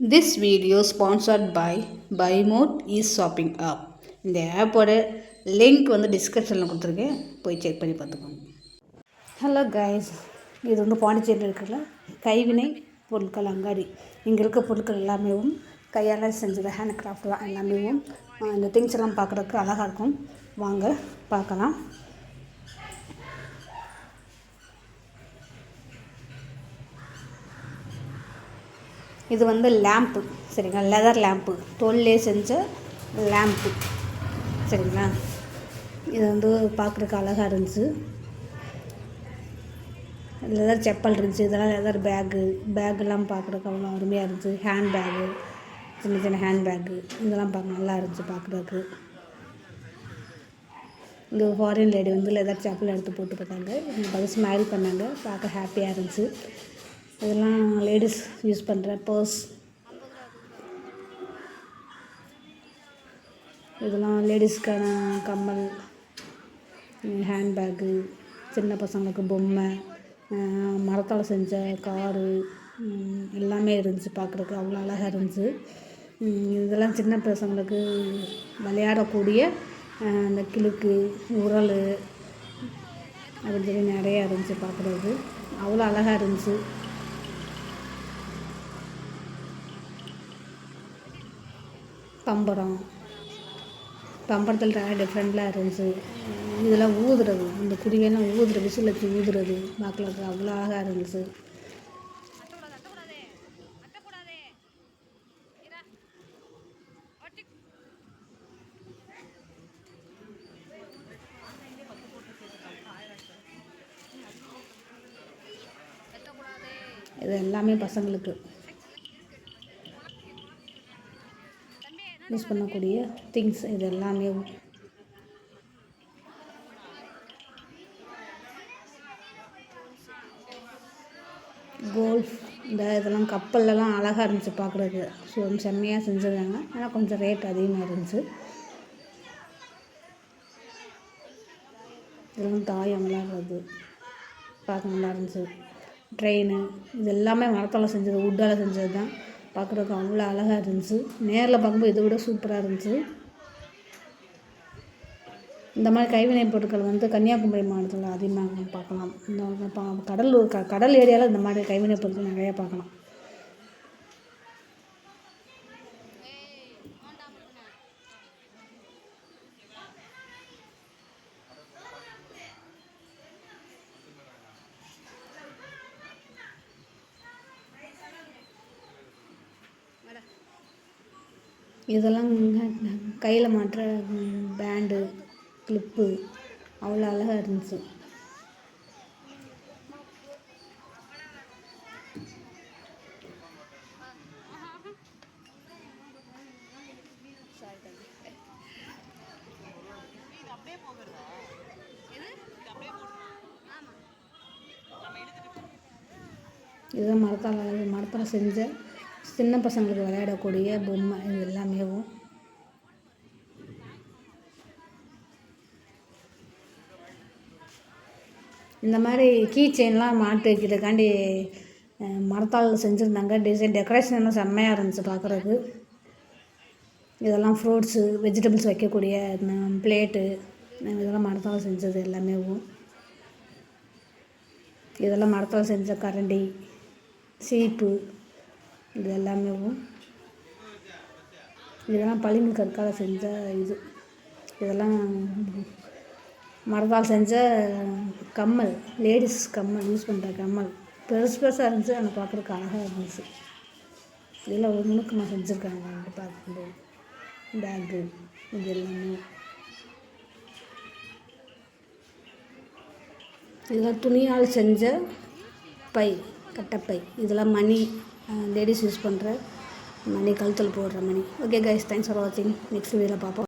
This video sponsored by BuyMode e-shopping app. இந்த ஆப்போட link வந்து டிஸ்கிரிப்ஷனில் கொடுத்துருக்கேன், போய் செக் பண்ணி பார்த்துக்கோங்க. ஹலோ கைஸ், இது வந்து பாண்டிச்சேரியில் இருக்கிற கைவினை பொருட்கள் அங்காடி. இங்கே இருக்க பொருட்கள் எல்லாமே கையால் செஞ்சது, ஹேண்ட் கிராஃப்ட் தான் எல்லாமே. இந்த திங்ஸ் எல்லாம் பார்க்குறதுக்கு அழகாக இருக்கும். வாங்க பார்க்கலாம். இது வந்து லேம்ப்பு, சரிங்களா? லெதர் லேம்ப்பு, தோல்லே செஞ்ச லேம்ப்பு, சரிங்களா? இது வந்து பார்க்குறதுக்கு அழகாக இருந்துச்சு. லெதர் செப்பல் இருந்துச்சு, இதெல்லாம் லெதர் பேக்கெல்லாம் பார்க்குறதுக்கு அவ்வளோ அருமையாக இருந்துச்சு. ஹேண்ட் பேக்கு, சின்ன சின்ன ஹேண்ட் பேக்கு, இதெல்லாம் பார்க்க நல்லா இருந்துச்சு பார்க்குறதுக்கு. இந்த ஃபாரின் லேடி வந்து லெதர் செப்பல் எடுத்து போட்டு பார்த்தாங்க, பார்த்து ஸ்மைல் பண்ணாங்க, பார்க்க ஹாப்பியாக இருந்துச்சு. இதெல்லாம் லேடிஸ் யூஸ் பண்ணுற பர்ஸ், இதெல்லாம் லேடிஸ்க்கான கம்மல், ஹேண்ட் பேக்கு, சின்ன பசங்களுக்கு பொம்மை, மரத்தால் செஞ்ச காரு, எல்லாமே இருந்துச்சு. பார்க்குறதுக்கு அவ்வளோ அழகாக இருந்துச்சு. இதெல்லாம் சின்ன பசங்களுக்கு விளையாடக்கூடிய அந்த கிழுக்கு, உரல் அப்படின்னு சொல்லி நிறையா இருந்துச்சு. பார்க்குறதுக்கு அவ்வளோ அழகாக இருந்துச்சு. பம்பரத்தில் நிறைய டிஃப்ரெண்ட்லாம் இருந்துச்சு. இதெல்லாம் ஊதுறது, இந்த குருவியெல்லாம் ஊதுற, விசில் வச்சு ஊதுறது பார்க்கறதுக்கு அவ்வளோ அழகாக இருந்துச்சு. இது எல்லாமே பசங்களுக்கு யூஸ் பண்ணக்கூடிய திங்ஸ். இது எல்லாமே கோல்ஃப், இதெல்லாம் கப்பல்லாம் அழகாக இருந்துச்சு பார்க்குறதுக்கு. ஸோ செம்மையாக செஞ்சுருக்காங்க, ஆனால் கொஞ்சம் ரேட் அதிகமாக இருந்துச்சு. இதெல்லாம் தாயம் விளையாடுறது பார்க்க நல்லா இருந்துச்சு. ட்ரெயின், இது எல்லாமே மரத்தால் செஞ்சது, வுட்டால் செஞ்சது தான். பார்க்குறதுக்கு அவ்வளோ அழகாக இருந்துச்சு. நேரில் பார்க்கும்போது இதை விட சூப்பராக இருந்துச்சு. இந்த மாதிரி கைவினை பொருட்கள் வந்து கன்னியாகுமரி மாவட்டத்தில் அதிகமாக பார்க்கலாம். இந்த கடல் ஏரியாவில் இந்த மாதிரி கைவினை பொருட்கள் நிறையா பார்க்கலாம். இதெல்லாம் கையில் மாட்டுற பேண்டு, கிளிப்பு, அவ்வளோ அழகாக இருந்துச்சு. இதெல்லாம் மரத்தால் செஞ்ச சின்ன பசங்களுக்கு விளையாடக்கூடிய பொம்மை. இது எல்லாமே இந்த மாதிரி கீ செயின்லாம் மாட்டு வைக்கிறதுக்காண்டி மரத்தால் செஞ்சுருந்தாங்க. டெக்கரேஷன் எல்லாம் செம்மையாக இருந்துச்சு பார்க்குறதுக்கு. இதெல்லாம் ஃப்ரூட்ஸு, வெஜிடபிள்ஸ் வைக்கக்கூடிய பிளேட்டு, இதெல்லாம் மரத்தால் செஞ்சது எல்லாமே. இதெல்லாம் மரத்தால் செஞ்ச கரண்டி, சீப்பு, இது எல்லாமே. இதெல்லாம் பளிங்கு கற்கால செஞ்ச இது. இதெல்லாம் மரத்தால் செஞ்ச கம்மல், லேடிஸ் கம்மல், யூஸ் பண்ணுற கம்மல். பெருசாக இருந்துச்சு, ஆனால் பார்க்குறதுக்கு அழகாக இருந்துச்சு. இதெல்லாம் ஒரு நுணுக்கமாக செஞ்சுருக்காங்க பார்க்கும்போது. பேக்கு, இது எல்லாமே. இதெல்லாம் துணியால் செஞ்ச பை, கட்டப்பை. இதெல்லாம் மணி, லேடிஸ் யூஸ் பண்ணுற மணி, கழுத்தில் போடுற மணி. ஓகே கைஸ், தேங்க்ஸ் ஃபார் வாட்சிங். நெக்ஸ்ட் வீடியோவில் பார்ப்போம்.